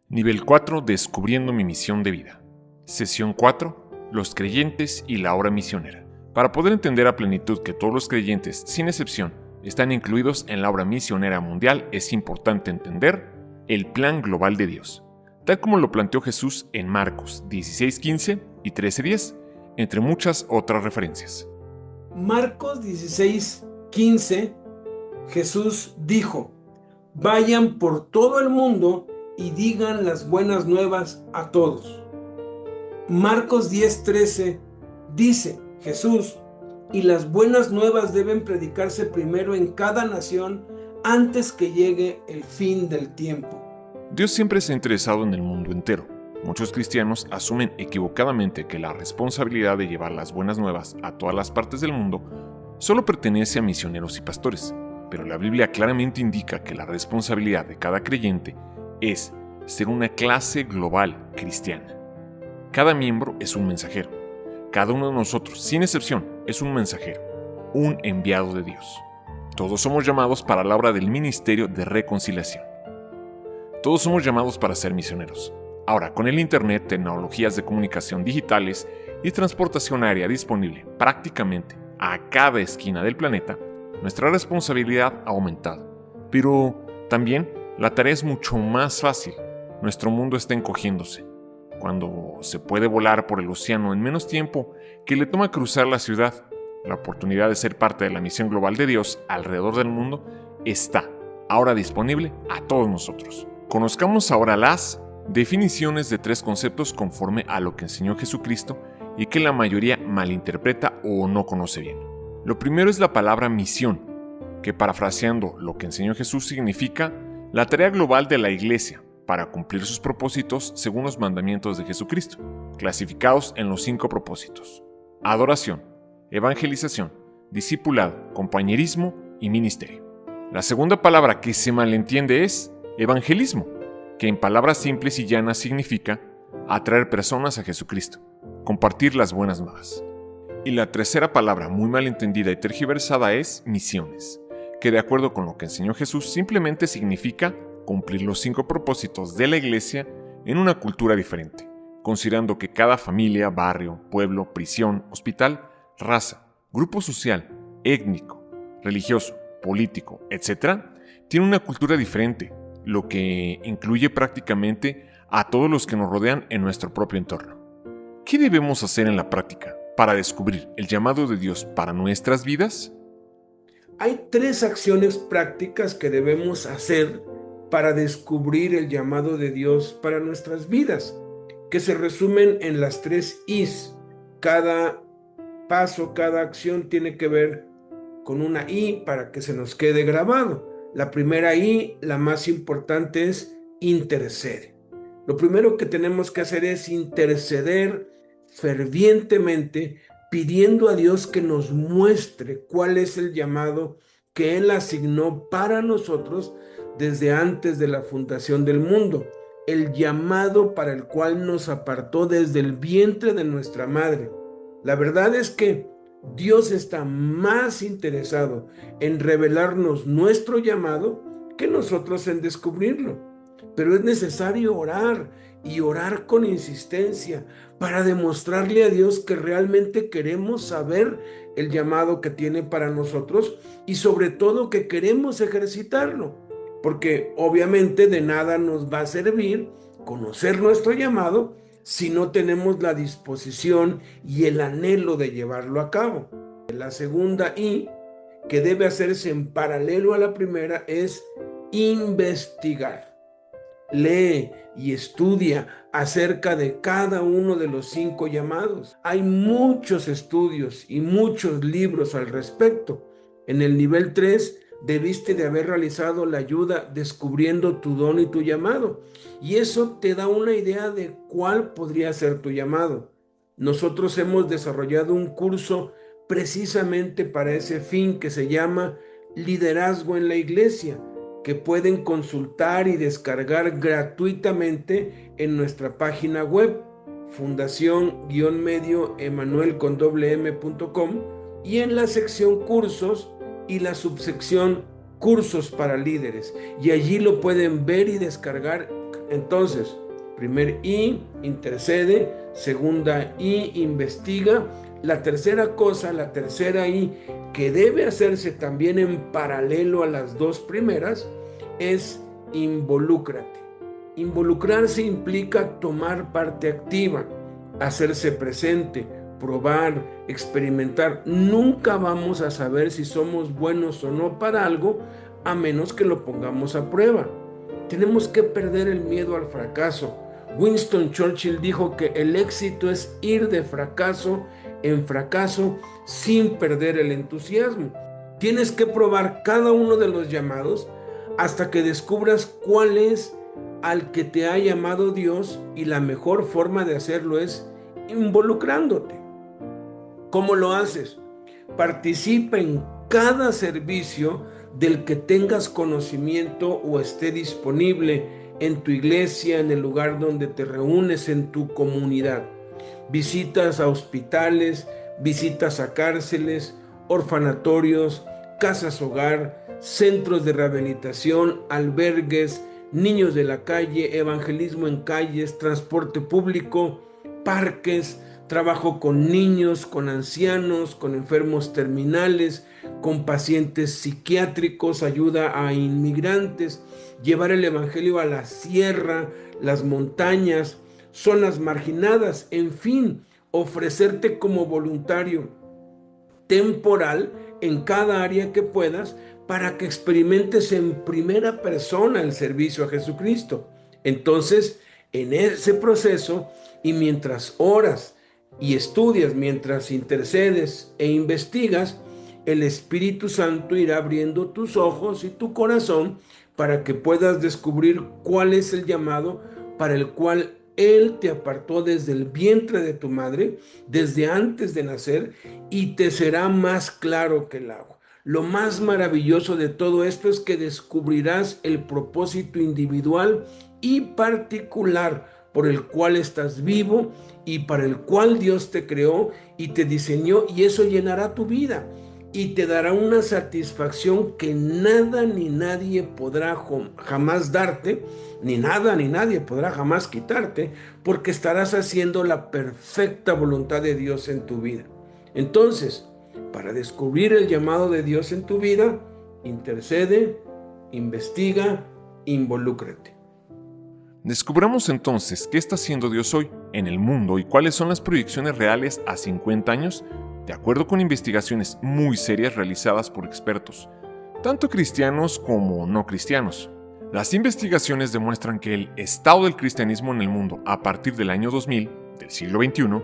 Nivel 4. Descubriendo mi misión de vida. Sesión 4. Los creyentes y la obra misionera. Para poder entender a plenitud que todos los creyentes, sin excepción, están incluidos en la obra misionera mundial, es importante entender el plan global de Dios, tal como lo planteó Jesús en Marcos 16:15 y 13:10, entre muchas otras referencias. Marcos 16:15, Jesús dijo: vayan por todo el mundo y digan las buenas nuevas a todos. Marcos 10:13 dice Jesús: y las buenas nuevas deben predicarse primero en cada nación antes que llegue el fin del tiempo. Dios siempre se ha interesado en el mundo entero. Muchos cristianos asumen equivocadamente que la responsabilidad de llevar las buenas nuevas a todas las partes del mundo solo pertenece a misioneros y pastores, pero la Biblia claramente indica que la responsabilidad de cada creyente es ser una clase global cristiana. Cada miembro es un mensajero. Cada uno de nosotros, sin excepción, es un mensajero, un enviado de Dios. Todos somos llamados para la obra del ministerio de reconciliación. Todos somos llamados para ser misioneros. Ahora, con el Internet, tecnologías de comunicación digitales y transportación aérea disponible prácticamente a cada esquina del planeta, nuestra responsabilidad ha aumentado. Pero también la tarea es mucho más fácil. Nuestro mundo está encogiéndose. Cuando se puede volar por el océano en menos tiempo que le toma cruzar la ciudad, la oportunidad de ser parte de la misión global de Dios alrededor del mundo está ahora disponible a todos nosotros. Conozcamos ahora las definiciones de 3 conceptos conforme a lo que enseñó Jesucristo y que la mayoría malinterpreta o no conoce bien. Lo primero es la palabra misión, que parafraseando lo que enseñó Jesús significa la tarea global de la iglesia para cumplir sus propósitos según los mandamientos de Jesucristo, clasificados en los 5 propósitos: adoración, evangelización, discipulado, compañerismo y ministerio. La segunda palabra que se malentiende es evangelismo, que en palabras simples y llanas significa atraer personas a Jesucristo, compartir las buenas nuevas. Y la tercera palabra muy malentendida y tergiversada es misiones, que de acuerdo con lo que enseñó Jesús simplemente significa cumplir los 5 propósitos de la iglesia en una cultura diferente, considerando que cada familia, barrio, pueblo, prisión, hospital, raza, grupo social, étnico, religioso, político, etc., tiene una cultura diferente, lo que incluye prácticamente a todos los que nos rodean en nuestro propio entorno. ¿Qué debemos hacer en la práctica para descubrir el llamado de Dios para nuestras vidas? Hay 3 acciones prácticas que debemos hacer para descubrir el llamado de Dios para nuestras vidas, que se resumen en las 3 Is. Cada paso, cada acción tiene que ver con una I para que se nos quede grabado. La primera I, la más importante, es intercede. Lo primero que tenemos que hacer es interceder fervientemente, pidiendo a Dios que nos muestre cuál es el llamado que Él asignó para nosotros desde antes de la fundación del mundo, el llamado para el cual nos apartó desde el vientre de nuestra madre. La verdad es que Dios está más interesado en revelarnos nuestro llamado que nosotros en descubrirlo. Pero es necesario orar y orar con insistencia para demostrarle a Dios que realmente queremos saber el llamado que tiene para nosotros y sobre todo que queremos ejercitarlo. Porque obviamente de nada nos va a servir conocer nuestro llamado si no tenemos la disposición y el anhelo de llevarlo a cabo. La segunda I, que debe hacerse en paralelo a la primera, es investigar. Lee y estudia acerca de cada uno de los 5 llamados. Hay muchos estudios y muchos libros al respecto. En el nivel 3 debiste de haber realizado la ayuda descubriendo tu don y tu llamado. Y eso te da una idea de cuál podría ser tu llamado. Nosotros hemos desarrollado un curso precisamente para ese fin que se llama Liderazgo en la Iglesia, que pueden consultar y descargar gratuitamente en nuestra página web fundación-medio-emanuel.com y en la sección cursos y la subsección cursos para líderes, y allí lo pueden ver y descargar Entonces, primer I, intercede. Segunda I, investiga. La tercera cosa, la tercera I, que debe hacerse también en paralelo a las dos primeras, es involúcrate. Involucrarse implica tomar parte activa, hacerse presente, probar, experimentar. Nunca vamos a saber si somos buenos o no para algo a menos que lo pongamos a prueba. Tenemos que perder el miedo al fracaso. Winston Churchill dijo que el éxito es ir de fracaso en fracaso sin perder el entusiasmo. Tienes que probar cada uno de los llamados hasta que descubras cuál es al que te ha llamado Dios, y la mejor forma de hacerlo es involucrándote. ¿Cómo lo haces? Participa en cada servicio del que tengas conocimiento o esté disponible en tu iglesia, en el lugar donde te reúnes, en tu comunidad. Visitas a hospitales, visitas a cárceles, orfanatorios, casas hogar, centros de rehabilitación, albergues, niños de la calle, evangelismo en calles, transporte público, parques, trabajo con niños, con ancianos, con enfermos terminales, con pacientes psiquiátricos, ayuda a inmigrantes, llevar el evangelio a la sierra, las montañas, zonas marginadas, en fin, ofrecerte como voluntario temporal en cada área que puedas para que experimentes en primera persona el servicio a Jesucristo. Entonces, en ese proceso, y mientras oras y estudias, mientras intercedes e investigas, el Espíritu Santo irá abriendo tus ojos y tu corazón para que puedas descubrir cuál es el llamado para el cual Él te apartó desde el vientre de tu madre, desde antes de nacer, y te será más claro que el agua. Lo más maravilloso de todo esto es que descubrirás el propósito individual y particular por el cual estás vivo y para el cual Dios te creó y te diseñó, y eso llenará tu vida y te dará una satisfacción que nada ni nadie podrá jamás darte, ni nada ni nadie podrá jamás quitarte, porque estarás haciendo la perfecta voluntad de Dios en tu vida. Entonces, para descubrir el llamado de Dios en tu vida, intercede, investiga, involúcrate. Descubramos entonces qué está haciendo Dios hoy en el mundo y cuáles son las proyecciones reales a 50 años, de acuerdo con investigaciones muy serias realizadas por expertos, tanto cristianos como no cristianos. Las investigaciones demuestran que el estado del cristianismo en el mundo a partir del año 2000, del siglo XXI,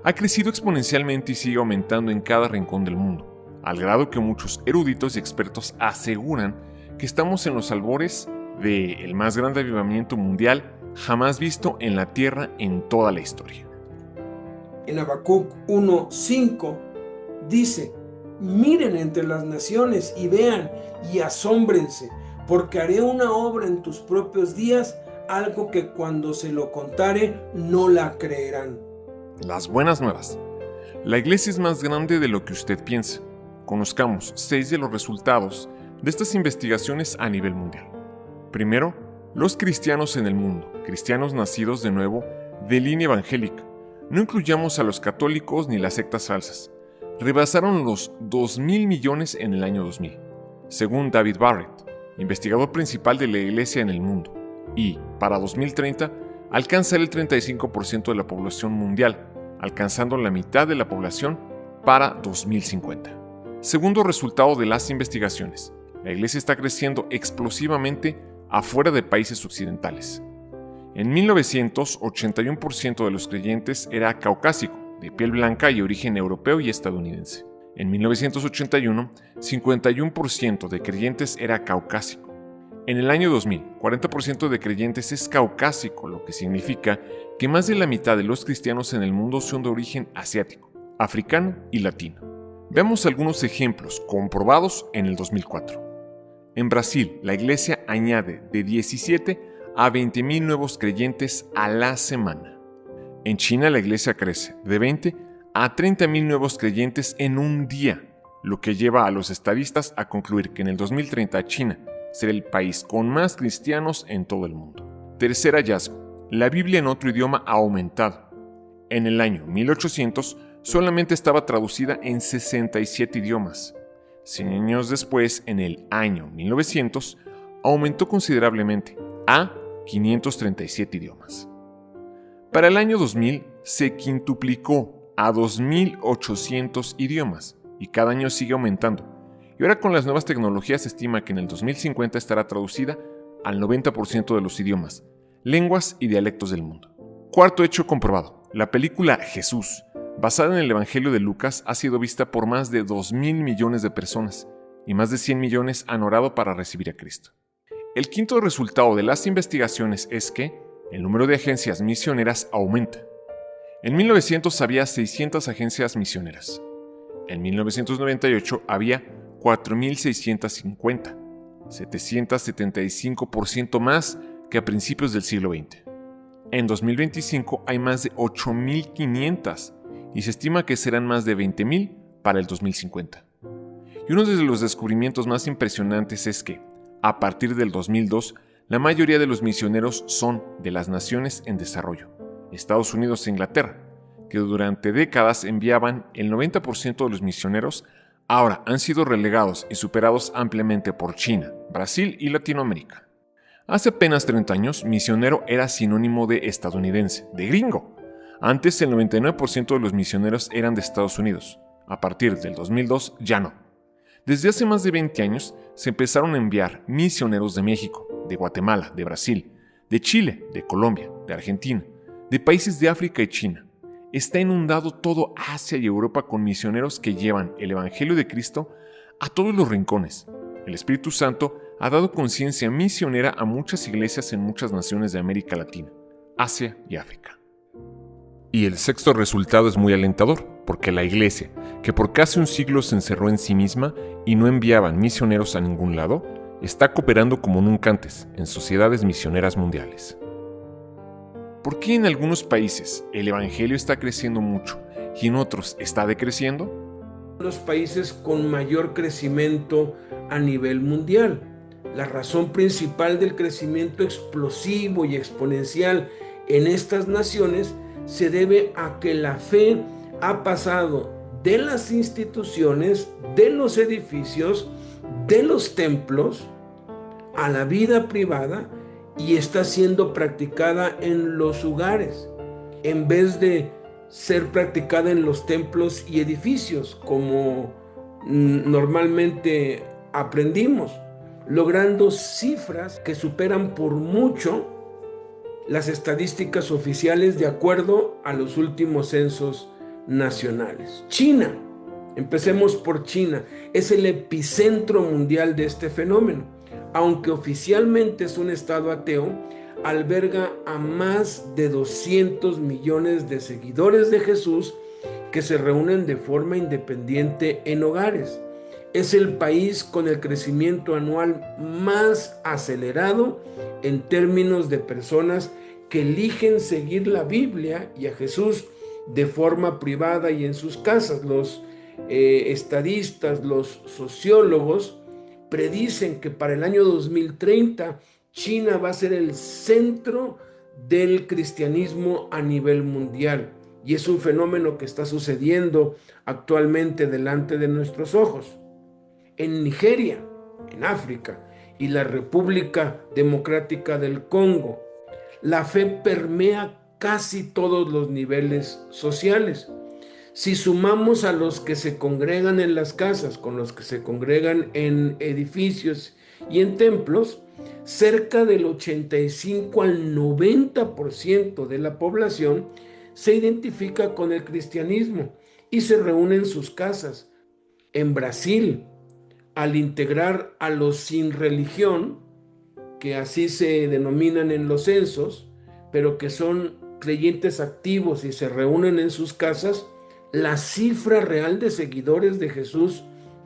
ha crecido exponencialmente y sigue aumentando en cada rincón del mundo, al grado que muchos eruditos y expertos aseguran que estamos en los albores del más grande avivamiento mundial jamás visto en la tierra en toda la historia. En Habacuc 1:5 dice: miren entre las naciones y vean y asómbrense, porque haré una obra en tus propios días, algo que cuando se lo contare no la creerán. Las buenas nuevas. La iglesia es más grande de lo que usted piensa. Conozcamos 6 de los resultados de estas investigaciones a nivel mundial. Primero, los cristianos en el mundo, cristianos nacidos de nuevo de línea evangélica. No incluyamos a los católicos ni las sectas falsas. Rebasaron los 2.000 millones en el año 2000, según David Barrett, investigador principal de la iglesia en el mundo, y, para 2030, alcanzará el 35% de la población mundial, alcanzando la mitad de la población para 2050. Segundo resultado de las investigaciones, la iglesia está creciendo explosivamente afuera de países occidentales. En 1900, 81% de los creyentes era caucásico, de piel blanca y origen europeo y estadounidense. En 1981, 51% de creyentes era caucásico. En el año 2000, 40% de creyentes es caucásico, lo que significa que más de la mitad de los cristianos en el mundo son de origen asiático, africano y latino. Veamos algunos ejemplos comprobados en el 2004. En Brasil, la iglesia añade de 17 a 20,000 nuevos creyentes a la semana. En China, la iglesia crece de 20 a 30,000 nuevos creyentes en un día, lo que lleva a los estadistas a concluir que en el 2030 China será el país con más cristianos en todo el mundo. Tercer hallazgo. La Biblia en otro idioma ha aumentado. En el año 1800 solamente estaba traducida en 67 idiomas. 100 años después, en el año 1900, aumentó considerablemente a 537 idiomas. Para el año 2000 se quintuplicó a 2.800 idiomas y cada año sigue aumentando. Y ahora con las nuevas tecnologías se estima que en el 2050 estará traducida al 90% de los idiomas, lenguas y dialectos del mundo. Cuarto hecho comprobado. La película Jesús, basada en el Evangelio de Lucas, ha sido vista por más de 2.000 millones de personas y más de 100 millones han orado para recibir a Cristo. El quinto resultado de las investigaciones es que el número de agencias misioneras aumenta. En 1900 había 600 agencias misioneras. En 1998 había 4.650, 775% más que a principios del siglo XX. En 2025 hay más de 8.500 y se estima que serán más de 20.000 para el 2050. Y uno de los descubrimientos más impresionantes es que, a partir del 2002, la mayoría de los misioneros son de las naciones en desarrollo, Estados Unidos e Inglaterra, que durante décadas enviaban el 90% de los misioneros, ahora han sido relegados y superados ampliamente por China, Brasil y Latinoamérica. Hace apenas 30 años, misionero era sinónimo de estadounidense, de gringo. Antes el 99% de los misioneros eran de Estados Unidos. A partir del 2002 ya no. Desde hace más de 20 años se empezaron a enviar misioneros de México, de Guatemala, de Brasil, de Chile, de Colombia, de Argentina, de países de África y China. Está inundado todo Asia y Europa con misioneros que llevan el Evangelio de Cristo a todos los rincones. El Espíritu Santo ha dado conciencia misionera a muchas iglesias en muchas naciones de América Latina, Asia y África. Y el sexto resultado es muy alentador, porque la iglesia, que por casi un siglo se encerró en sí misma y no enviaban misioneros a ningún lado, está cooperando como nunca antes en sociedades misioneras mundiales. ¿Por qué en algunos países el evangelio está creciendo mucho y en otros está decreciendo? Los países con mayor crecimiento a nivel mundial. La razón principal del crecimiento explosivo y exponencial en estas naciones se debe a que la fe ha pasado de las instituciones, de los edificios, de los templos, a la vida privada y está siendo practicada en los hogares, en vez de ser practicada en los templos y edificios, como normalmente aprendimos, logrando cifras que superan por mucho las estadísticas oficiales de acuerdo a los últimos censos nacionales. China, empecemos por China, es el epicentro mundial de este fenómeno. Aunque oficialmente es un estado ateo, alberga a más de 200 millones de seguidores de Jesús que se reúnen de forma independiente en hogares. Es el país con el crecimiento anual más acelerado en términos de personas que eligen seguir la Biblia y a Jesús de forma privada y en sus casas. Los estadistas, los sociólogos predicen que para el año 2030 China va a ser el centro del cristianismo a nivel mundial. Y es un fenómeno que está sucediendo actualmente delante de nuestros ojos. En Nigeria, en África, y la República Democrática del Congo, la fe permea casi todos los niveles sociales. Si sumamos a los que se congregan en las casas con los que se congregan en edificios y en templos, cerca del 85 al 90% de la población se identifica con el cristianismo y se reúne en sus casas. En Brasil, al integrar a los sin religión, que así se denominan en los censos, pero que son creyentes activos y se reúnen en sus casas, la cifra real de seguidores de Jesús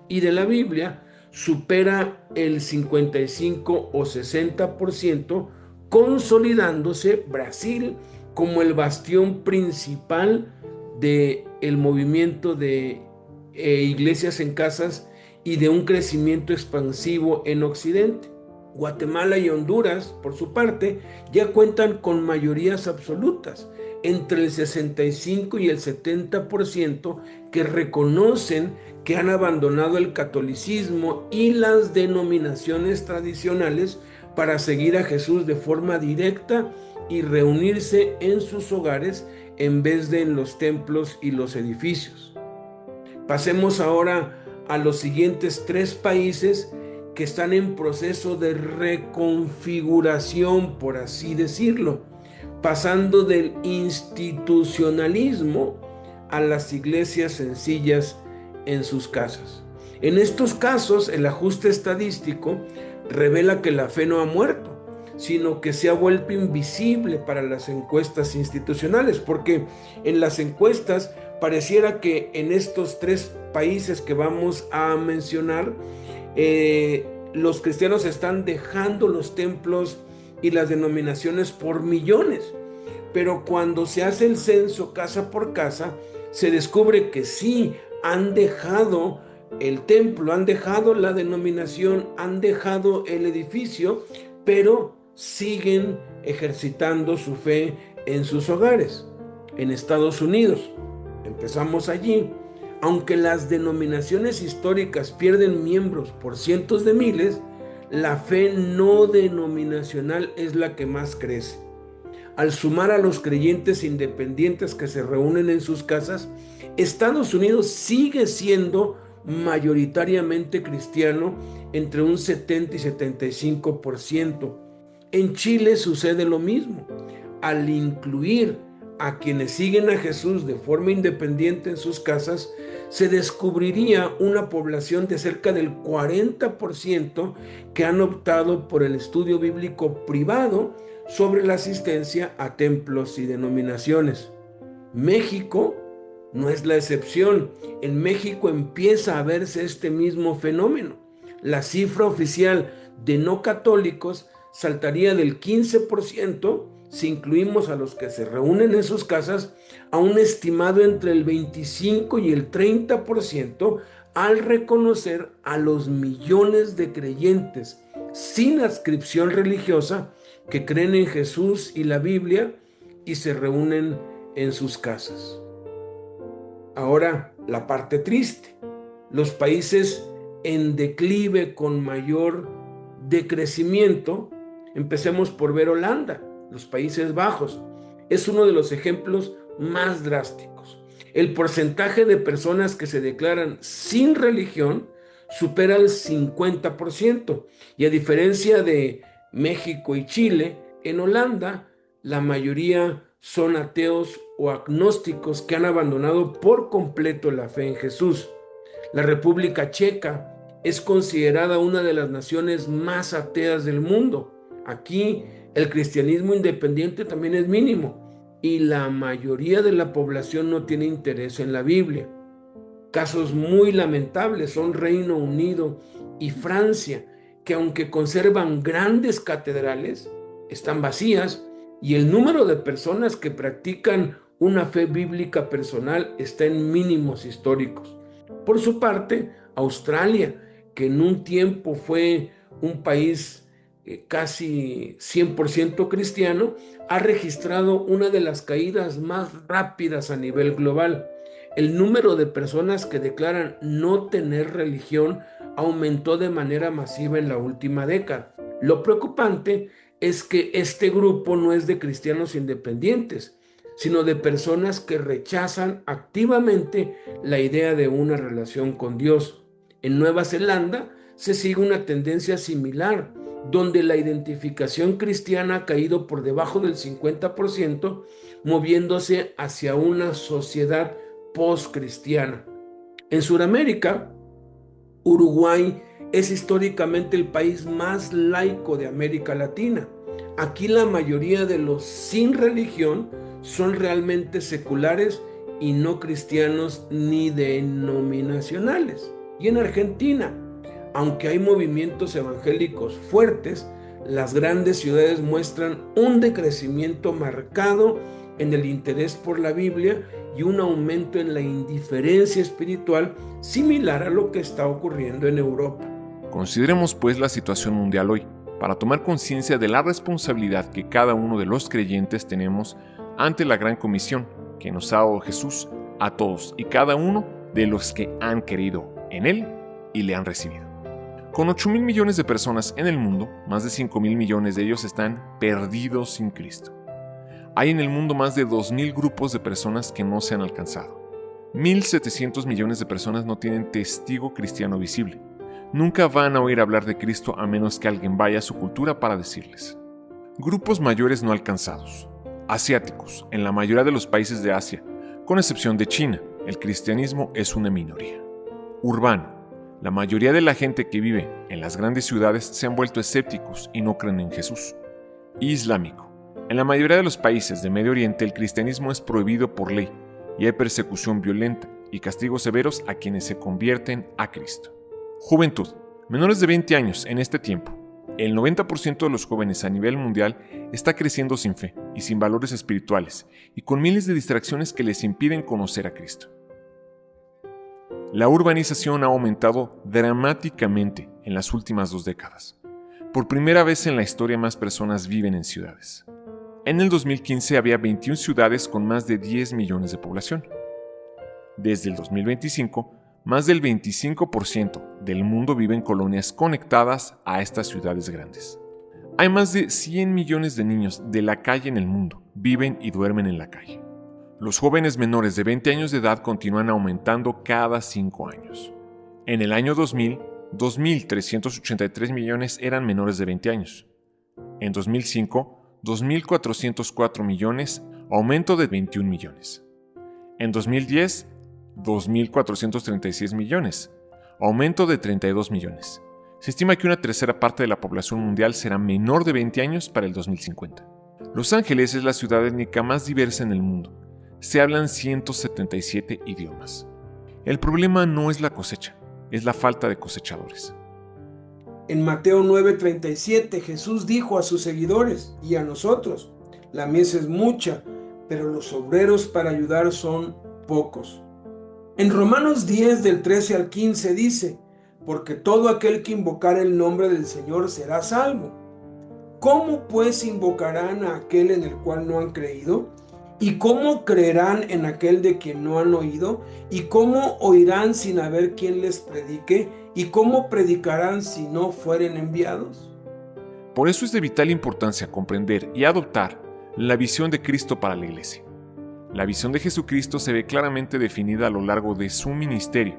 y de la Biblia supera el 55 o 60%, consolidándose Brasil como el bastión principal del movimiento de iglesias en casas y de un crecimiento expansivo en Occidente. Guatemala y Honduras, por su parte, ya cuentan con mayorías absolutas, entre el 65 y el 70%, que reconocen que han abandonado el catolicismo y las denominaciones tradicionales para seguir a Jesús de forma directa y reunirse en sus hogares en vez de en los templos y los edificios. Pasemos ahora a los siguientes 3 países que están en proceso de reconfiguración, por así decirlo, pasando del institucionalismo a las iglesias sencillas en sus casas. En estos casos, el ajuste estadístico revela que la fe no ha muerto, sino que se ha vuelto invisible para las encuestas institucionales, porque en las encuestas pareciera que en estos 3 países que vamos a mencionar, los cristianos están dejando los templos y las denominaciones por millones. Pero cuando se hace el censo casa por casa, se descubre que sí, han dejado el templo, han dejado la denominación, han dejado el edificio, pero siguen ejercitando su fe en sus hogares. En Estados Unidos, empezamos allí, aunque las denominaciones históricas pierden miembros por cientos de miles, la fe no denominacional es la que más crece. Al sumar a los creyentes independientes que se reúnen en sus casas, Estados Unidos sigue siendo mayoritariamente cristiano, entre un 70 y 75%. En Chile sucede lo mismo. Al incluir a quienes siguen a Jesús de forma independiente en sus casas, se descubriría una población de cerca del 40% que han optado por el estudio bíblico privado sobre la asistencia a templos y denominaciones. México no es la excepción. En México empieza a verse este mismo fenómeno. La cifra oficial de no católicos saltaría del 15%, si incluimos a los que se reúnen en sus casas, a un estimado entre el 25 y el 30%, al reconocer a los millones de creyentes sin adscripción religiosa que creen en Jesús y la Biblia y se reúnen en sus casas. Ahora, la parte triste. Los países en declive con mayor decrecimiento, empecemos por ver Holanda, los Países Bajos, es uno de los ejemplos más drásticos. El porcentaje de personas que se declaran sin religión supera el 50%, y a diferencia de México y Chile, en Holanda la mayoría son ateos o agnósticos que han abandonado por completo la fe en Jesús. La República Checa es considerada una de las naciones más ateas del mundo. Aquí el cristianismo independiente también es mínimo y la mayoría de la población no tiene interés en la Biblia. Casos muy lamentables son Reino Unido y Francia, que aunque conservan grandes catedrales, están vacías, y el número de personas que practican una fe bíblica personal está en mínimos históricos. Por su parte, Australia, que en un tiempo fue un país casi 100% cristiano, ha registrado una de las caídas más rápidas a nivel global. El número de personas que declaran no tener religión aumentó de manera masiva en la última década. Lo preocupante es que este grupo no es de cristianos independientes, sino de personas que rechazan activamente la idea de una relación con Dios. En Nueva Zelanda se sigue una tendencia similar, donde la identificación cristiana ha caído por debajo del 50%, moviéndose hacia una sociedad post-cristiana. En Sudamérica, Uruguay es históricamente el país más laico de América Latina. Aquí la mayoría de los sin religión son realmente seculares y no cristianos ni denominacionales. Y en Argentina, aunque hay movimientos evangélicos fuertes, las grandes ciudades muestran un decrecimiento marcado en el interés por la Biblia y un aumento en la indiferencia espiritual similar a lo que está ocurriendo en Europa. Consideremos pues la situación mundial hoy. para tomar conciencia de la responsabilidad que cada uno de los creyentes tenemos ante la gran comisión que nos ha dado Jesús a todos y cada uno de los que han creído en Él y le han recibido. Con 8,000 millones de personas en el mundo, más de 5,000 millones de ellos están perdidos sin Cristo. Hay en el mundo más de 2,000 grupos de personas que no se han alcanzado. 1,700 millones de personas no tienen testigo cristiano visible. Nunca van a oír hablar de Cristo a menos que alguien vaya a su cultura para decirles. Grupos mayores no alcanzados. Asiáticos, en la mayoría de los países de Asia, con excepción de China, el cristianismo es una minoría. Urbano, la mayoría de la gente que vive en las grandes ciudades se han vuelto escépticos y no creen en Jesús. Islámico, en la mayoría de los países de Medio Oriente el cristianismo es prohibido por ley y hay persecución violenta y castigos severos a quienes se convierten a Cristo. Juventud, menores de 20 años en este tiempo. El 90% de los jóvenes a nivel mundial está creciendo sin fe y sin valores espirituales y con miles de distracciones que les impiden conocer a Cristo. La urbanización ha aumentado dramáticamente en las últimas 2 décadas. Por primera vez en la historia más personas viven en ciudades. En el 2015 había 21 ciudades con más de 10 millones de población. Desde el 2025, más del 25% del mundo vive en colonias conectadas a estas ciudades grandes. Hay más de 100 millones de niños de la calle en el mundo, viven y duermen en la calle. Los jóvenes menores de 20 años de edad continúan aumentando cada 5 años. En el año 2000, 2.383 millones eran menores de 20 años. En 2005, 2.404 millones, aumento de 21 millones. En 2010, 2.436 millones, aumento de 32 millones. Se estima que una tercera parte de la población mundial será menor de 20 años para el 2050. Los Ángeles es la ciudad étnica más diversa en el mundo. Se hablan 177 idiomas. El problema no es la cosecha, es la falta de cosechadores. En Mateo 9:37 Jesús dijo a sus seguidores y a nosotros: la mies es mucha, pero los obreros para ayudar son pocos. En Romanos 10 del 13 al 15 dice: porque todo aquel que invocare el nombre del Señor será salvo. ¿Cómo pues invocarán a aquel en el cual no han creído? ¿Y cómo creerán en aquel de quien no han oído? ¿Y cómo oirán sin haber quien les predique? ¿Y cómo predicarán si no fueren enviados? Por eso es de vital importancia comprender y adoptar la visión de Cristo para la Iglesia. La visión de Jesucristo se ve claramente definida a lo largo de su ministerio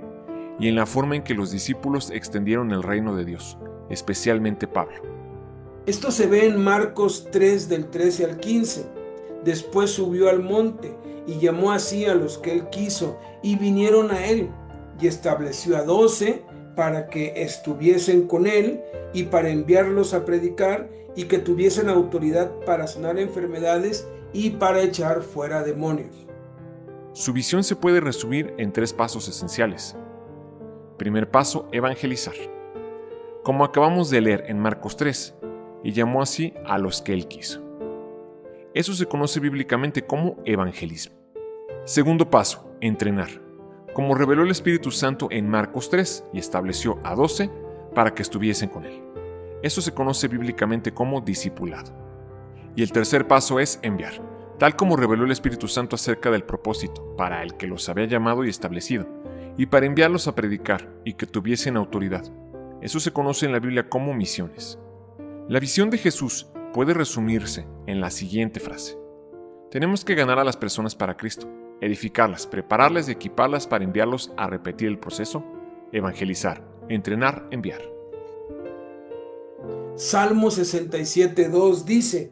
y en la forma en que los discípulos extendieron el reino de Dios, especialmente Pablo. Esto se ve en Marcos 3 del 13 al 15. Después subió al monte y llamó así a los que él quiso y vinieron a él, y estableció a 12 para que estuviesen con él y para enviarlos a predicar y que tuviesen autoridad para sanar enfermedades y para echar fuera demonios. Su visión se puede resumir en 3 pasos esenciales. Primer paso, evangelizar. Como acabamos de leer en Marcos 3, y llamó así a los que él quiso. Eso se conoce bíblicamente como evangelismo. Segundo paso, entrenar. Como reveló el Espíritu Santo en Marcos 3 y estableció a 12 para que estuviesen con él. Eso se conoce bíblicamente como discipulado. Y el tercer paso es enviar, tal como reveló el Espíritu Santo acerca del propósito para el que los había llamado y establecido, y para enviarlos a predicar y que tuviesen autoridad. Eso se conoce en la Biblia como misiones. La visión de Jesús puede resumirse en la siguiente frase: tenemos que ganar a las personas para Cristo, edificarlas, prepararlas y equiparlas para enviarlos a repetir el proceso, evangelizar, entrenar, enviar. Salmo 67:2 dice: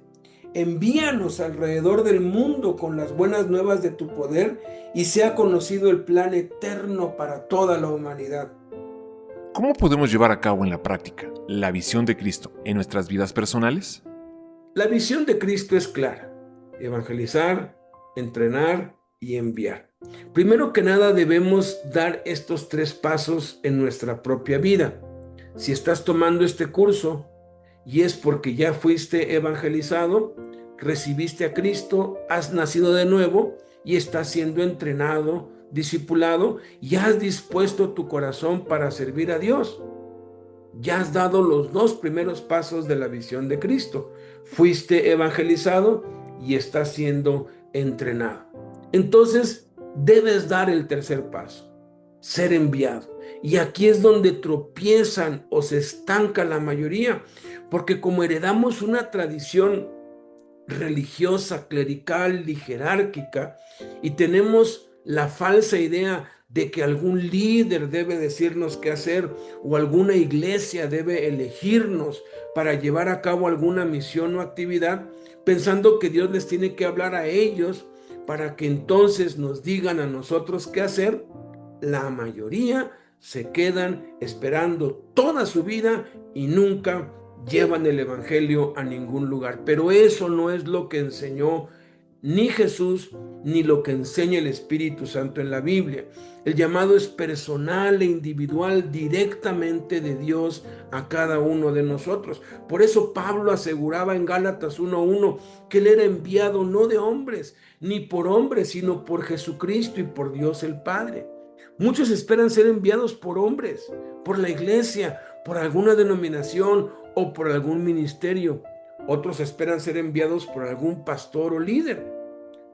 envíanos alrededor del mundo con las buenas nuevas de tu poder y sea conocido el plan eterno para toda la humanidad. ¿Cómo podemos llevar a cabo en la práctica la visión de Cristo en nuestras vidas personales? La visión de Cristo es clara: evangelizar, entrenar y enviar. Primero que nada debemos dar estos 3 pasos en nuestra propia vida. Si estás tomando este curso y es porque ya fuiste evangelizado, recibiste a Cristo, has nacido de nuevo y estás siendo entrenado, discipulado y has dispuesto tu corazón para servir a Dios. Ya has dado los 2 primeros pasos de la visión de Cristo. Fuiste evangelizado y estás siendo entrenado. Entonces, debes dar el tercer paso, ser enviado. Y aquí es donde tropiezan o se estanca la mayoría, porque como heredamos una tradición religiosa, clerical y jerárquica, y tenemos la falsa idea de que algún líder debe decirnos qué hacer o alguna iglesia debe elegirnos para llevar a cabo alguna misión o actividad, pensando que Dios les tiene que hablar a ellos para que entonces nos digan a nosotros qué hacer, la mayoría se quedan esperando toda su vida y nunca llevan el evangelio a ningún lugar. Pero eso no es lo que enseñó ni Jesús ni lo que enseña el Espíritu Santo en la Biblia. El llamado es personal e individual, directamente de Dios a cada uno de nosotros. Por eso Pablo aseguraba en Gálatas 1:1 que él era enviado no de hombres, ni por hombres, sino por Jesucristo y por Dios el Padre. Muchos esperan ser enviados por hombres, por la iglesia, por alguna denominación o por algún ministerio. Otros esperan ser enviados por algún pastor o líder.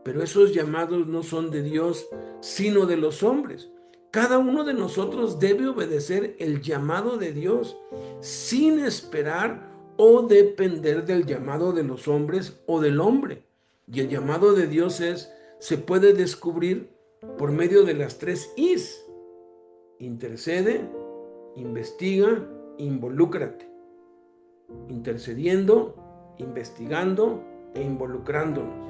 Pero esos llamados no son de Dios, sino de los hombres. Cada uno de nosotros debe obedecer el llamado de Dios sin esperar o depender del llamado de los hombres o del hombre. Y el llamado de Dios se puede descubrir por medio de las 3 Is. Intercede, investiga, involúcrate. Intercediendo, investigando e involucrándonos.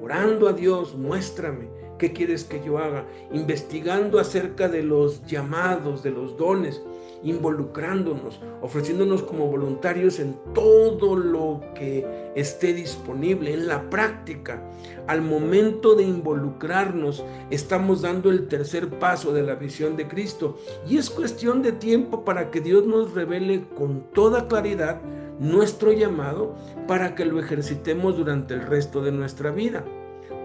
Orando a Dios, muéstrame qué quieres que yo haga. Investigando acerca de los llamados, de los dones, involucrándonos, ofreciéndonos como voluntarios en todo lo que esté disponible, en la práctica. Al momento de involucrarnos, estamos dando el tercer paso de la visión de Cristo. Y es cuestión de tiempo para que Dios nos revele con toda claridad nuestro llamado para que lo ejercitemos durante el resto de nuestra vida.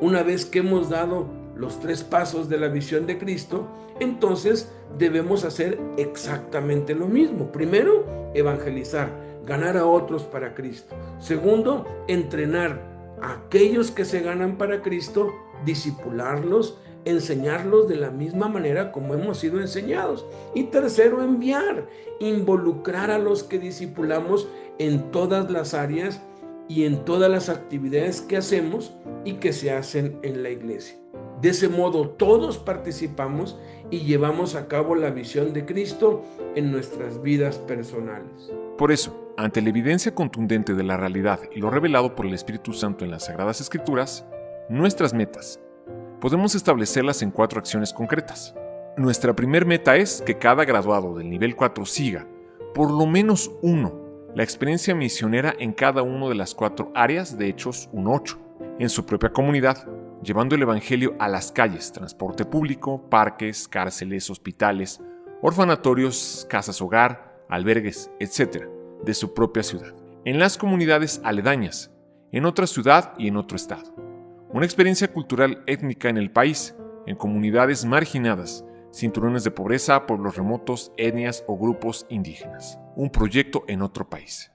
Una vez que hemos dado los 3 pasos de la visión de Cristo, entonces debemos hacer exactamente lo mismo. Primero, evangelizar, ganar a otros para Cristo. Segundo, entrenar a aquellos que se ganan para Cristo, discipularlos, enseñarlos de la misma manera como hemos sido enseñados. Y tercero, enviar, involucrar a los que discipulamos en todas las áreas y en todas las actividades que hacemos y que se hacen en la iglesia. De ese modo todos participamos y llevamos a cabo la visión de Cristo en nuestras vidas personales. Por eso, ante la evidencia contundente de la realidad y lo revelado por el Espíritu Santo en las Sagradas Escrituras, nuestras metas podemos establecerlas en 4 acciones concretas. Nuestra primer meta es que cada graduado del nivel 4 siga, por lo menos uno, la experiencia misionera en cada una de las 4 áreas de Hechos 1:8, en su propia comunidad, llevando el evangelio a las calles, transporte público, parques, cárceles, hospitales, orfanatorios, casas hogar, albergues, etc., de su propia ciudad, en las comunidades aledañas, en otra ciudad y en otro estado. Una experiencia cultural étnica en el país, en comunidades marginadas, cinturones de pobreza, pueblos remotos, etnias o grupos indígenas. Un proyecto en otro país.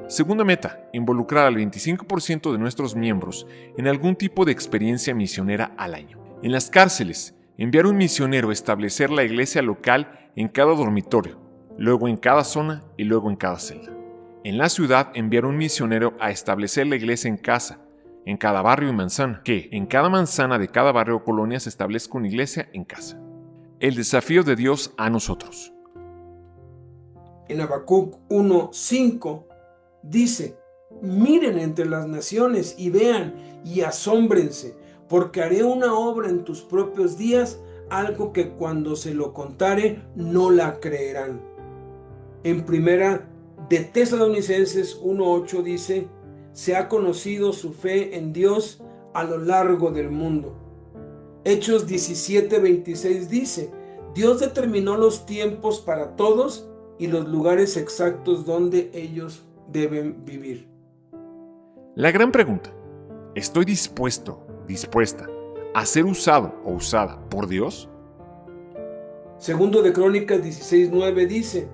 Segunda meta, involucrar al 25% de nuestros miembros en algún tipo de experiencia misionera al año. En las cárceles, enviar un misionero a establecer la iglesia local en cada dormitorio, luego en cada zona y luego en cada celda. En la ciudad, enviar un misionero a establecer la iglesia en casa, en cada barrio y manzana, que en cada manzana de cada barrio o colonia se establezca una iglesia en casa. El desafío de Dios a nosotros. En Habacuc 1:5 dice: miren entre las naciones y vean y asómbrense, porque haré una obra en tus propios días, algo que cuando se lo contare no la creerán. En primera de Tesalonicenses 1:8 dice: se ha conocido su fe en Dios a lo largo del mundo. Hechos 17:26 dice: Dios determinó los tiempos para todos y los lugares exactos donde ellos deben vivir. La gran pregunta: ¿estoy dispuesta a ser usado o usada por Dios? Segundo de Crónicas 16:9 dice: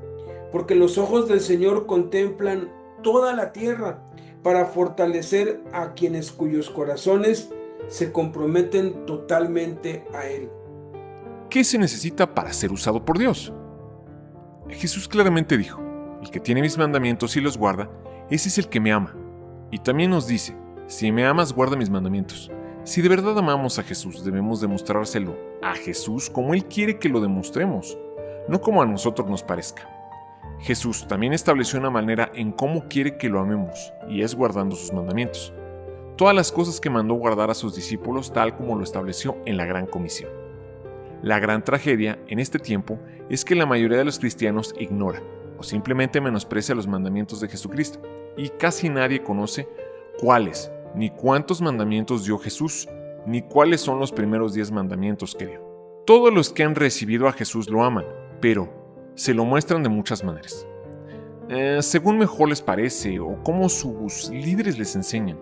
porque los ojos del Señor contemplan toda la tierra para fortalecer a quienes cuyos corazones se comprometen totalmente a Él. ¿Qué se necesita para ser usado por Dios? Jesús claramente dijo: el que tiene mis mandamientos y los guarda, ese es el que me ama. Y también nos dice: si me amas, guarda mis mandamientos. Si de verdad amamos a Jesús, debemos demostrárselo a Jesús como Él quiere que lo demostremos, no como a nosotros nos parezca. Jesús también estableció una manera en cómo quiere que lo amemos, y es guardando sus mandamientos. Todas las cosas que mandó guardar a sus discípulos tal como lo estableció en la Gran Comisión. La gran tragedia en este tiempo es que la mayoría de los cristianos ignora o simplemente menosprecia los mandamientos de Jesucristo, y casi nadie conoce cuáles ni cuántos mandamientos dio Jesús, ni cuáles son los primeros 10 mandamientos que dio. Todos los que han recibido a Jesús lo aman, pero se lo muestran de muchas maneras, según mejor les parece o como sus líderes les enseñan,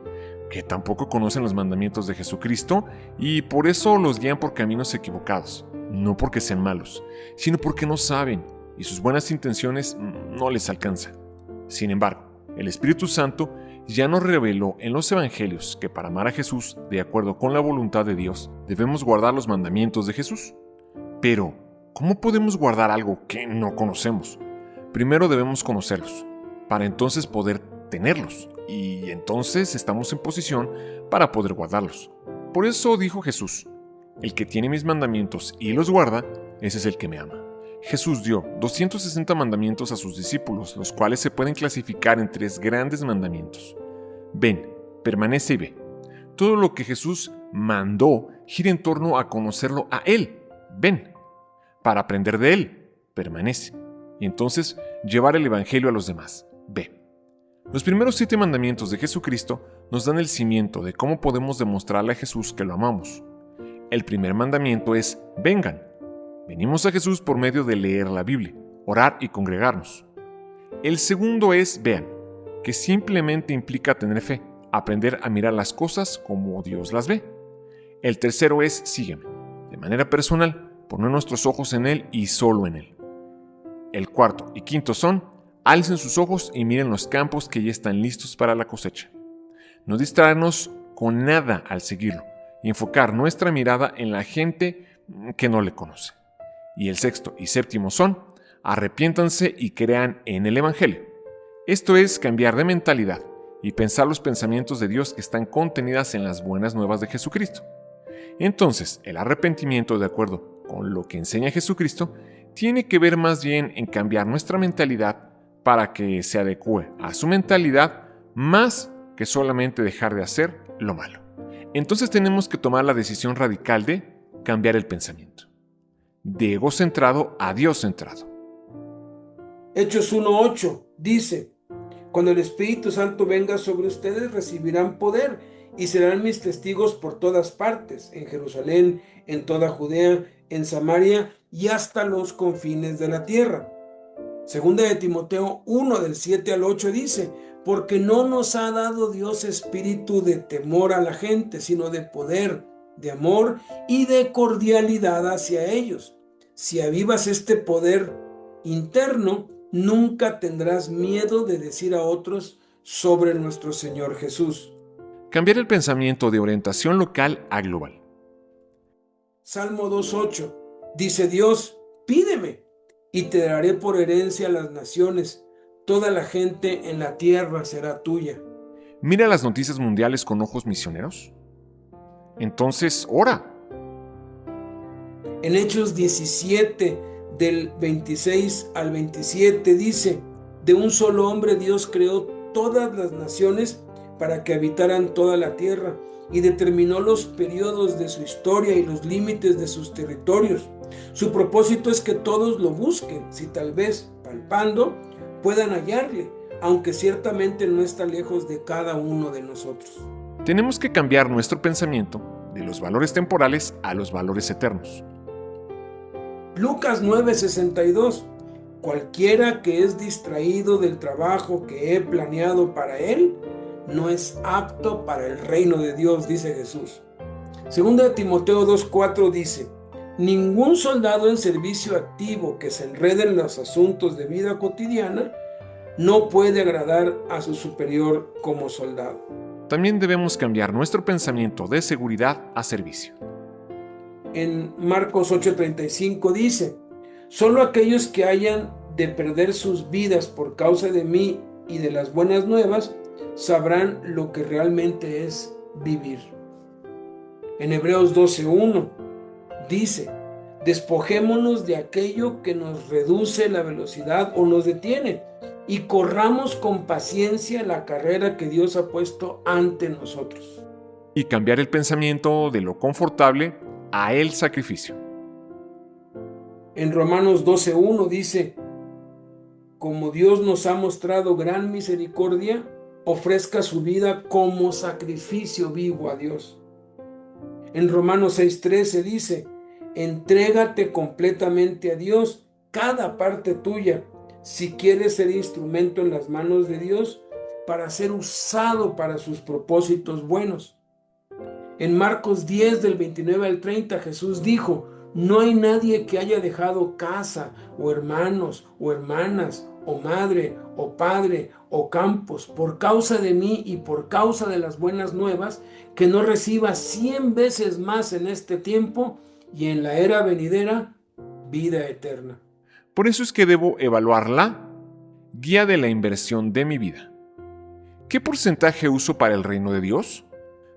que tampoco conocen los mandamientos de Jesucristo y por eso los guían por caminos equivocados, no porque sean malos, sino porque no saben y sus buenas intenciones no les alcanzan. Sin embargo, el Espíritu Santo ya nos reveló en los Evangelios que para amar a Jesús, de acuerdo con la voluntad de Dios, debemos guardar los mandamientos de Jesús. Pero, ¿cómo podemos guardar algo que no conocemos? Primero debemos conocerlos, para entonces poder tenerlos, y entonces estamos en posición para poder guardarlos. Por eso dijo Jesús: el que tiene mis mandamientos y los guarda, ese es el que me ama. Jesús dio 260 mandamientos a sus discípulos, los cuales se pueden clasificar en 3 grandes mandamientos. Ven, permanece y ve. Todo lo que Jesús mandó gira en torno a conocerlo a Él. Ven. Para aprender de Él, permanece. Y entonces llevar el Evangelio a los demás. Ve. Los primeros 7 mandamientos de Jesucristo nos dan el cimiento de cómo podemos demostrarle a Jesús que lo amamos. El primer mandamiento es: vengan. Venimos a Jesús por medio de leer la Biblia, orar y congregarnos. El segundo es: vean, que simplemente implica tener fe, aprender a mirar las cosas como Dios las ve. El tercero es: sígueme, de manera personal, poner nuestros ojos en Él y solo en Él. El cuarto y quinto son: alcen sus ojos y miren los campos que ya están listos para la cosecha. No distraernos con nada al seguirlo y enfocar nuestra mirada en la gente que no le conoce. Y el sexto y séptimo son: arrepiéntanse y crean en el Evangelio. Esto es cambiar de mentalidad y pensar los pensamientos de Dios que están contenidas en las buenas nuevas de Jesucristo. Entonces, el arrepentimiento, de acuerdo con lo que enseña Jesucristo, tiene que ver más bien en cambiar nuestra mentalidad para que se adecue a su mentalidad, más que solamente dejar de hacer lo malo. Entonces tenemos que tomar la decisión radical de cambiar el pensamiento, de egocentrado a Dios centrado. Hechos 1:8 dice: cuando el Espíritu Santo venga sobre ustedes, recibirán poder y serán mis testigos por todas partes, en Jerusalén, en toda Judea, en Samaria y hasta los confines de la tierra. Segunda de Timoteo 1, del 7 al 8 dice: porque no nos ha dado Dios espíritu de temor a la gente, sino de poder, de amor y de cordialidad hacia ellos. Si avivas este poder interno, nunca tendrás miedo de decir a otros sobre nuestro Señor Jesús. Cambiar el pensamiento de orientación local a global. Salmo 2:8 dice Dios: pídeme y te daré por herencia a las naciones. Toda la gente en la tierra será tuya. ¿Mira las noticias mundiales con ojos misioneros? Entonces, ora. En Hechos 17, del 26 al 27 dice: de un solo hombre Dios creó todas las naciones para que habitaran toda la tierra y determinó los periodos de su historia y los límites de sus territorios. Su propósito es que todos lo busquen, si tal vez palpando puedan hallarle, aunque ciertamente no está lejos de cada uno de nosotros. Tenemos que cambiar nuestro pensamiento de los valores temporales a los valores eternos. Lucas 9:62: cualquiera que es distraído del trabajo que he planeado para él, no es apto para el reino de Dios, dice Jesús. Segunda de Timoteo 2:4 dice: Ningún soldado en servicio activo que se enrede en los asuntos de vida cotidiana no puede agradar a su superior como soldado. También debemos cambiar nuestro pensamiento de seguridad a servicio. En Marcos 8:35 dice: solo aquellos que hayan de perder sus vidas por causa de mí y de las buenas nuevas sabrán lo que realmente es vivir. En Hebreos 12:1 dice: despojémonos de aquello que nos reduce la velocidad o nos detiene y corramos con paciencia la carrera que Dios ha puesto ante nosotros. Y cambiar el pensamiento de lo confortable a el sacrificio. En Romanos 12:1 dice: como Dios nos ha mostrado gran misericordia, ofrezca su vida como sacrificio vivo a Dios. En Romanos 6:13 dice: entrégate completamente a Dios, cada parte tuya, si quieres ser instrumento en las manos de Dios para ser usado para sus propósitos buenos. En Marcos 10 del 29 al 30 Jesús dijo: no hay nadie que haya dejado casa o hermanos o hermanas o madre o padre o campos por causa de mí y por causa de las buenas nuevas, que no reciba 100 veces más en este tiempo y en la era venidera vida eterna. Por eso es que debo evaluar la guía de la inversión de mi vida. ¿Qué porcentaje uso para el reino de Dios?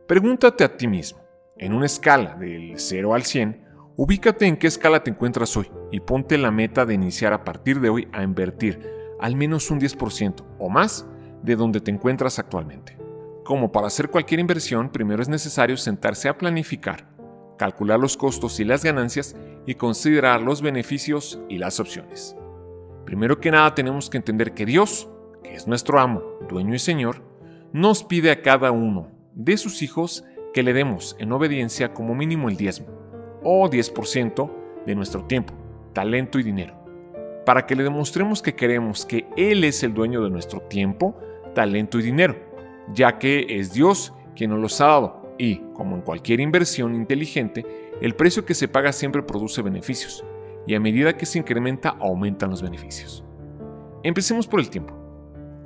Pregúntate a ti mismo. En una escala del 0 al 100, ubícate en qué escala te encuentras hoy y ponte la meta de iniciar a partir de hoy a invertir al menos un 10% o más de donde te encuentras actualmente. Como para hacer cualquier inversión, primero es necesario sentarse a planificar, calcular los costos y las ganancias y considerar los beneficios y las opciones. Primero que nada tenemos que entender que Dios, que es nuestro amo, dueño y señor, nos pide a cada uno de sus hijos que le demos en obediencia como mínimo el diezmo, o 10% de nuestro tiempo, talento y dinero, para que le demostremos que queremos que Él es el dueño de nuestro tiempo, talento y dinero, ya que es Dios quien nos los ha dado y, como en cualquier inversión inteligente, el precio que se paga siempre produce beneficios, y a medida que se incrementa aumentan los beneficios. Empecemos por el tiempo.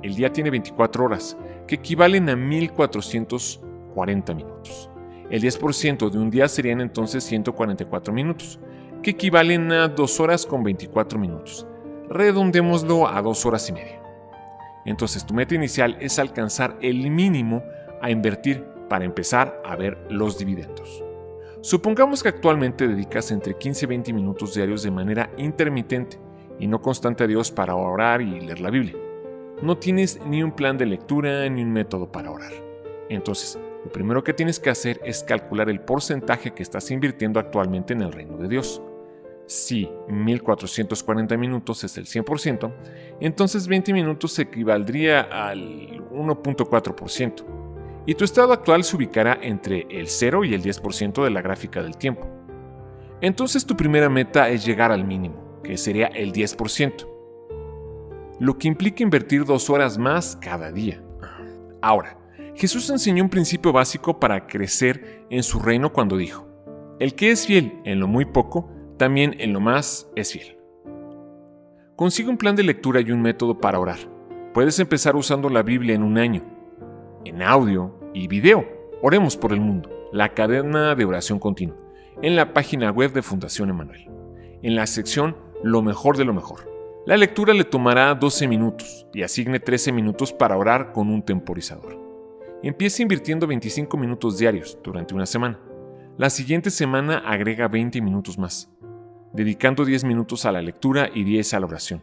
El día tiene 24 horas, que equivalen a 1440 minutos. El 10% de un día serían entonces 144 minutos, que equivalen a 2 horas con 24 minutos. Redondémoslo a 2 horas y media. Entonces tu meta inicial es alcanzar el mínimo a invertir para empezar a ver los dividendos. Supongamos que actualmente dedicas entre 15 y 20 minutos diarios de manera intermitente y no constante a Dios para orar y leer la Biblia. No tienes ni un plan de lectura ni un método para orar. Entonces, lo primero que tienes que hacer es calcular el porcentaje que estás invirtiendo actualmente en el reino de Dios. Si 1440 minutos es el 100%, entonces 20 minutos equivaldría al 1.4%. Y tu estado actual se ubicará entre el 0 y el 10% de la gráfica del tiempo. Entonces tu primera meta es llegar al mínimo, que sería el 10%, lo que implica invertir 2 horas más cada día. Ahora, Jesús enseñó un principio básico para crecer en su reino cuando dijo: el que es fiel en lo muy poco, también en lo más es fiel. Consigue un plan de lectura y un método para orar. Puedes empezar usando la Biblia en un año, en audio y video. Oremos por el mundo, la cadena de oración continua, en la página web de Fundación Emmanuel, en la sección Lo mejor de lo mejor. La lectura le tomará 12 minutos y asigne 13 minutos para orar con un temporizador. Empieza invirtiendo 25 minutos diarios durante una semana. La siguiente semana agrega 20 minutos más, dedicando 10 minutos a la lectura y 10 a la oración.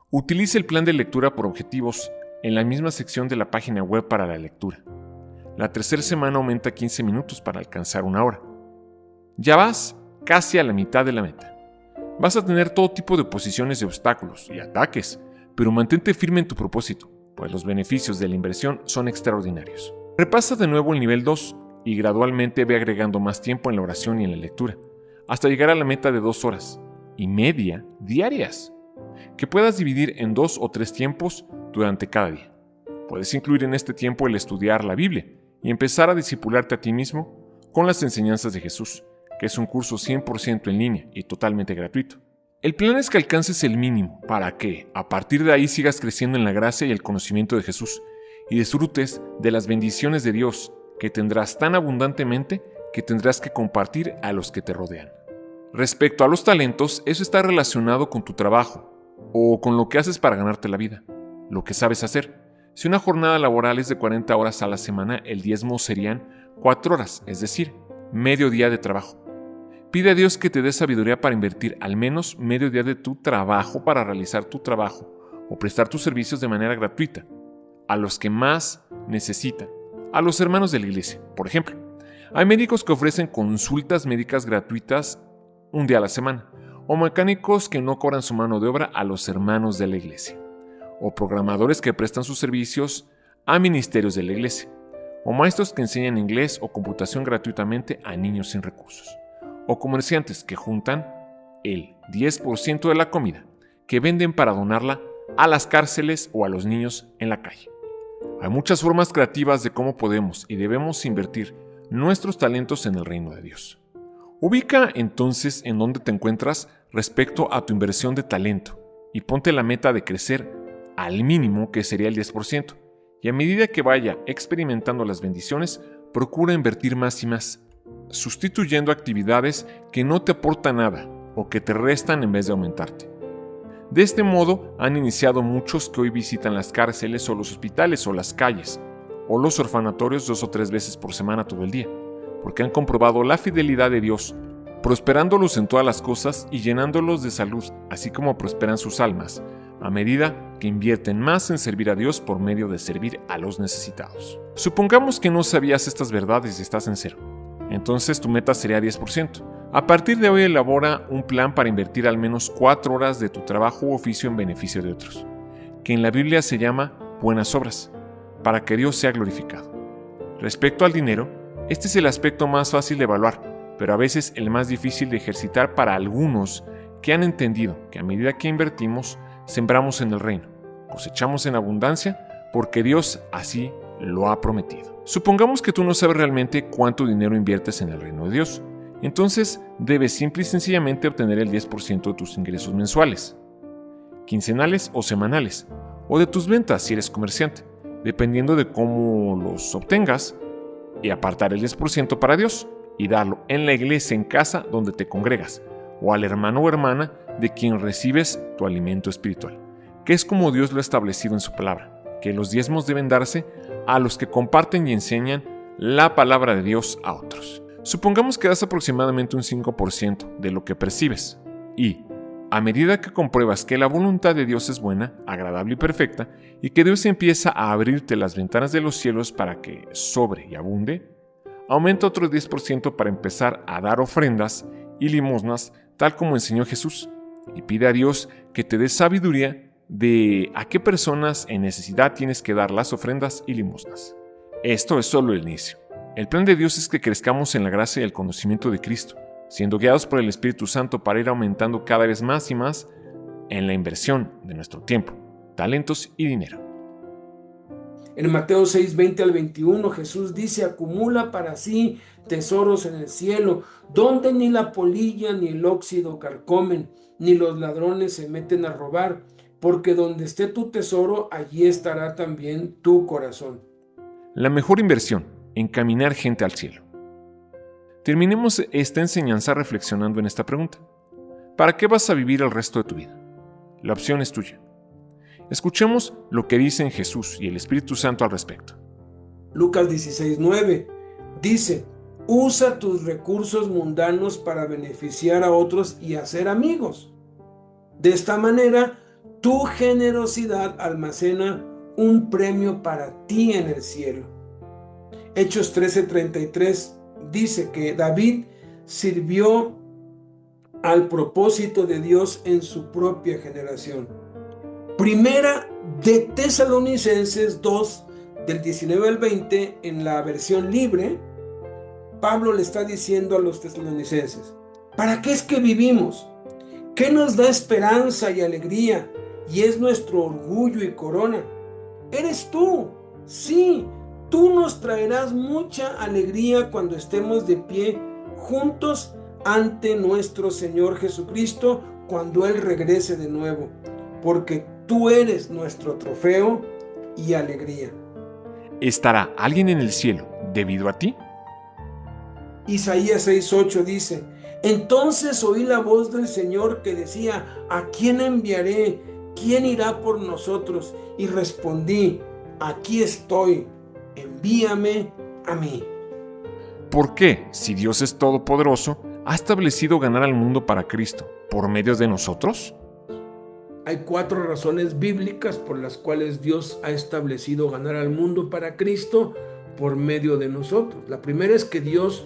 Utiliza el plan de lectura por objetivos en la misma sección de la página web para la lectura. La tercera semana aumenta 15 minutos para alcanzar una hora. Ya vas casi a la mitad de la meta. Vas a tener todo tipo de oposiciones y obstáculos y ataques, pero mantente firme en tu propósito, pues los beneficios de la inversión son extraordinarios. Repasa de nuevo el nivel 2 y gradualmente ve agregando más tiempo en la oración y en la lectura, hasta llegar a la meta de 2 horas y media diarias, que puedas dividir en 2 o 3 tiempos durante cada día. Puedes incluir en este tiempo el estudiar la Biblia y empezar a discipularte a ti mismo con las enseñanzas de Jesús, que es un curso 100% en línea y totalmente gratuito. El plan es que alcances el mínimo para que, a partir de ahí, sigas creciendo en la gracia y el conocimiento de Jesús y disfrutes de las bendiciones de Dios que tendrás tan abundantemente que tendrás que compartir a los que te rodean. Respecto a los talentos, eso está relacionado con tu trabajo o con lo que haces para ganarte la vida, lo que sabes hacer. Si una jornada laboral es de 40 horas a la semana, el diezmo serían 4 horas, es decir, medio día de trabajo. Pide a Dios que te dé sabiduría para invertir al menos medio día de tu trabajo para realizar tu trabajo o prestar tus servicios de manera gratuita a los que más necesitan, a los hermanos de la iglesia. Por ejemplo, hay médicos que ofrecen consultas médicas gratuitas un día a la semana, o mecánicos que no cobran su mano de obra a los hermanos de la iglesia, o programadores que prestan sus servicios a ministerios de la iglesia, o maestros que enseñan inglés o computación gratuitamente a niños sin recursos, o comerciantes que juntan el 10% de la comida que venden para donarla a las cárceles o a los niños en la calle. Hay muchas formas creativas de cómo podemos y debemos invertir nuestros talentos en el reino de Dios. Ubica entonces en dónde te encuentras respecto a tu inversión de talento y ponte la meta de crecer al mínimo, que sería el 10%, y a medida que vaya experimentando las bendiciones, procura invertir más y más, sustituyendo actividades que no te aportan nada o que te restan en vez de aumentarte. De este modo han iniciado muchos que hoy visitan las cárceles o los hospitales o las calles o los orfanatorios 2 o 3 veces por semana todo el día, porque han comprobado la fidelidad de Dios, prosperándolos en todas las cosas y llenándolos de salud, así como prosperan sus almas, a medida que invierten más en servir a Dios por medio de servir a los necesitados. Supongamos que no sabías estas verdades y estás en cero. Entonces tu meta sería 10%. A partir de hoy elabora un plan para invertir al menos 4 horas de tu trabajo u oficio en beneficio de otros, que en la Biblia se llama buenas obras, para que Dios sea glorificado. Respecto al dinero, este es el aspecto más fácil de evaluar, pero a veces el más difícil de ejercitar para algunos que han entendido que a medida que invertimos, sembramos en el reino, cosechamos en abundancia, porque Dios así lo ha prometido. Supongamos que tú no sabes realmente cuánto dinero inviertes en el reino de Dios. Entonces debes simple y sencillamente obtener el 10% de tus ingresos mensuales, quincenales o semanales, o de tus ventas si eres comerciante, dependiendo de cómo los obtengas, y apartar el 10% para Dios y darlo en la iglesia en casa donde te congregas, o al hermano o hermana de quien recibes tu alimento espiritual, que es como Dios lo ha establecido en su palabra, que los diezmos deben darse a los que comparten y enseñan la palabra de Dios a otros. Supongamos que das aproximadamente un 5% de lo que percibes y, a medida que compruebas que la voluntad de Dios es buena, agradable y perfecta, y que Dios empieza a abrirte las ventanas de los cielos para que sobre y abunde, aumenta otro 10% para empezar a dar ofrendas y limosnas tal como enseñó Jesús, y pide a Dios que te dé sabiduría de a qué personas en necesidad tienes que dar las ofrendas y limosnas. Esto es solo el inicio. El plan de Dios es que crezcamos en la gracia y el conocimiento de Cristo, siendo guiados por el Espíritu Santo para ir aumentando cada vez más y más en la inversión de nuestro tiempo, talentos y dinero. En Mateo 6, 20 al 21, Jesús dice: acumula para sí tesoros en el cielo, donde ni la polilla ni el óxido carcomen, ni los ladrones se meten a robar, porque donde esté tu tesoro, allí estará también tu corazón. La mejor inversión, encaminar gente al cielo. Terminemos esta enseñanza reflexionando en esta pregunta: ¿para qué vas a vivir el resto de tu vida? La opción es tuya. Escuchemos lo que dicen Jesús y el Espíritu Santo al respecto. Lucas 16:9 dice: usa tus recursos mundanos para beneficiar a otros y hacer amigos. De esta manera, tu generosidad almacena un premio para ti en el cielo. Hechos 13:33 dice que David sirvió al propósito de Dios en su propia generación. Primera de Tesalonicenses 2, del 19 al 20, en la versión libre, Pablo le está diciendo a los tesalonicenses: ¿para qué es que vivimos? ¿Qué nos da esperanza y alegría y es nuestro orgullo y corona? Eres tú, sí. Tú nos traerás mucha alegría cuando estemos de pie juntos ante nuestro Señor Jesucristo cuando Él regrese de nuevo, porque tú eres nuestro trofeo y alegría. ¿Estará alguien en el cielo debido a ti? Isaías 6:8 dice: Entonces oí la voz del Señor que decía: ¿A quién enviaré? ¿Quién irá por nosotros? Y respondí: Aquí estoy, envíame a mí. ¿Por qué, si Dios es todopoderoso, ha establecido ganar al mundo para Cristo por medio de nosotros? Hay 4 razones bíblicas por las cuales Dios ha establecido ganar al mundo para Cristo por medio de nosotros. La primera es que Dios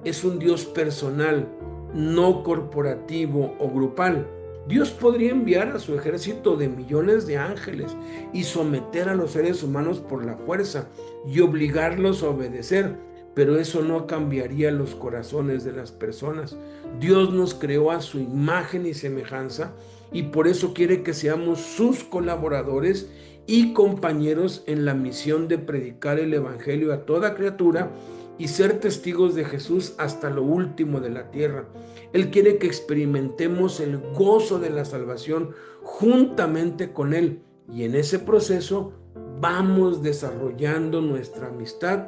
es un Dios personal, no corporativo o grupal. Dios podría enviar a su ejército de millones de ángeles y someter a los seres humanos por la fuerza y obligarlos a obedecer, pero eso no cambiaría los corazones de las personas. Dios nos creó a su imagen y semejanza y por eso quiere que seamos sus colaboradores y compañeros en la misión de predicar el evangelio a toda criatura y ser testigos de Jesús hasta lo último de la tierra. Él quiere que experimentemos el gozo de la salvación juntamente con Él, y en ese proceso vamos desarrollando nuestra amistad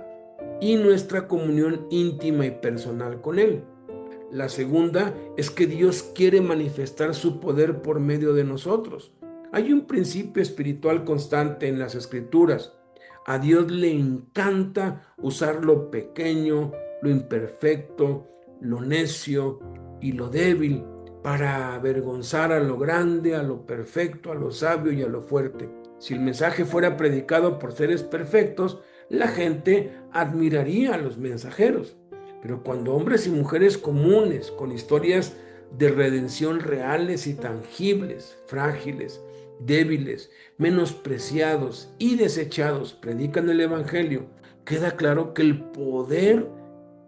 y nuestra comunión íntima y personal con Él. La segunda es que Dios quiere manifestar su poder por medio de nosotros. Hay un principio espiritual constante en las Escrituras. A Dios le encanta usar lo pequeño, lo imperfecto, lo necio y lo débil para avergonzar a lo grande, a lo perfecto, a lo sabio y a lo fuerte. Si el mensaje fuera predicado por seres perfectos, la gente admiraría a los mensajeros. Pero cuando hombres y mujeres comunes, con historias de redención reales y tangibles, frágiles, débiles, menospreciados y desechados, predican el evangelio, queda claro que el poder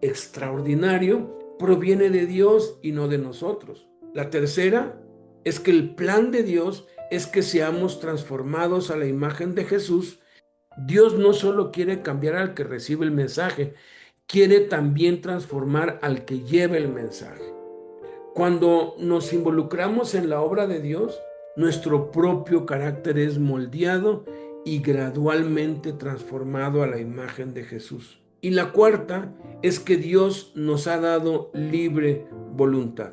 extraordinario proviene de Dios y no de nosotros. La tercera es que el plan de Dios es que seamos transformados a la imagen de Jesús. Dios no solo quiere cambiar al que recibe el mensaje, quiere también transformar al que lleva el mensaje. Cuando nos involucramos en la obra de Dios, nuestro propio carácter es moldeado y gradualmente transformado a la imagen de Jesús. Y la cuarta es que Dios nos ha dado libre voluntad.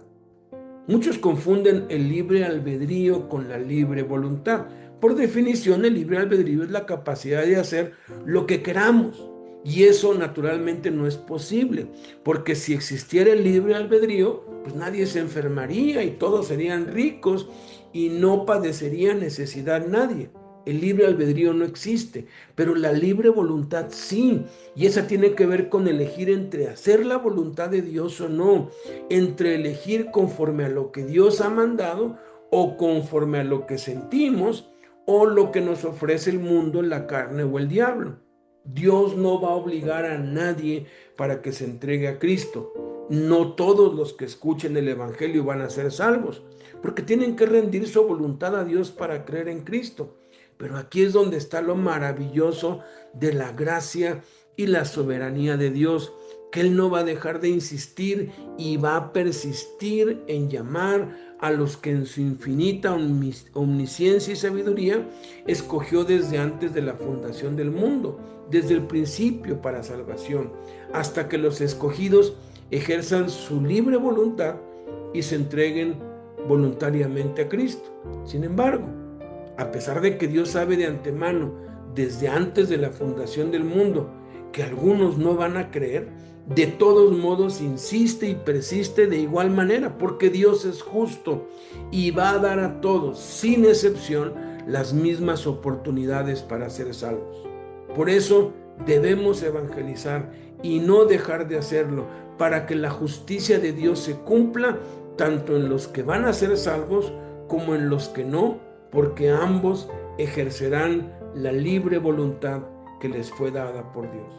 Muchos confunden el libre albedrío con la libre voluntad. Por definición, el libre albedrío es la capacidad de hacer lo que queramos. Y eso naturalmente no es posible, porque si existiera el libre albedrío, pues nadie se enfermaría y todos serían ricos y no padecería necesidad nadie. El libre albedrío no existe, pero la libre voluntad sí, y esa tiene que ver con elegir entre hacer la voluntad de Dios o no, entre elegir conforme a lo que Dios ha mandado o conforme a lo que sentimos o lo que nos ofrece el mundo, la carne o el diablo. Dios no va a obligar a nadie para que se entregue a Cristo. No todos los que escuchen el evangelio van a ser salvos, porque tienen que rendir su voluntad a Dios para creer en Cristo. Pero aquí es donde está lo maravilloso de la gracia y la soberanía de Dios, que Él no va a dejar de insistir y va a persistir en llamar a los que en su infinita omnisciencia y sabiduría escogió desde antes de la fundación del mundo, desde el principio para salvación, hasta que los escogidos ejerzan su libre voluntad y se entreguen voluntariamente a Cristo. Sin embargo, a pesar de que Dios sabe de antemano, desde antes de la fundación del mundo, que algunos no van a creer, de todos modos insiste y persiste de igual manera, porque Dios es justo y va a dar a todos, sin excepción, las mismas oportunidades para ser salvos. Por eso debemos evangelizar y no dejar de hacerlo, para que la justicia de Dios se cumpla tanto en los que van a ser salvos como en los que no, porque ambos ejercerán la libre voluntad que les fue dada por Dios.